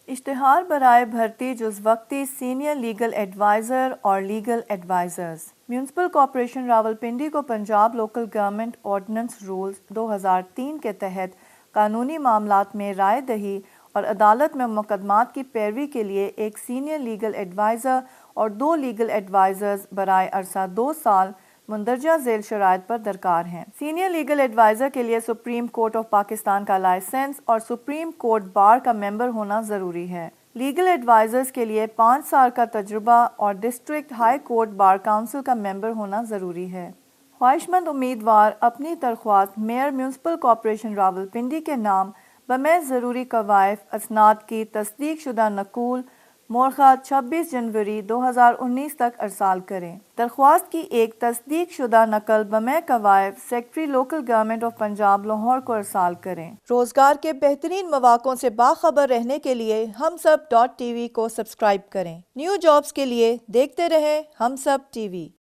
اشتہار برائے بھرتی جز وقتی سینئر لیگل ایڈوائزر اور legal advisers. Municipal corporation Rawalpindi کو Punjab local government ordinance rules 2003 کے تحت قانونی معاملات میں رائے دہی اور عدالت میں مقدمات کی پیروی کے لیے ایک سینئر لیگل ایڈوائزر اور 2 لیگل ایڈوائزرز برائے عرصہ 2 سال مندرجہ ذیل شرائط پر درکار ہیں۔ سینئر لیگل ایڈوائزر کے لیے سپریم کورٹ آف پاکستان کا لائسنس اور سپریم کورٹ بار کا ممبر ہونا ضروری ہے۔ لیگل ایڈوائزرز کے لیے 5 سال کا تجربہ اور district high court bar council کا ممبر ہونا ضروری ہے۔ خواہش مند امیدوار اپنی درخواست میئر میونسپل کارپوریشن راولپنڈی کے نام بمیز ضروری قوائف اسناد کی تصدیق شدہ نقول مورخہ 26 جنوری 2019 تک ارسال کریں۔ درخواست کی ایک تصدیق شدہ نقل بمے قوائف secretary local government of Punjab Lahore کو ارسال کریں۔ روزگار کے بہترین مواقعوں سے باخبر رہنے کے لیے HumSub.TV کو سبسکرائب کریں۔ نیو جابز کے لیے دیکھتے رہیں HumSub.TV۔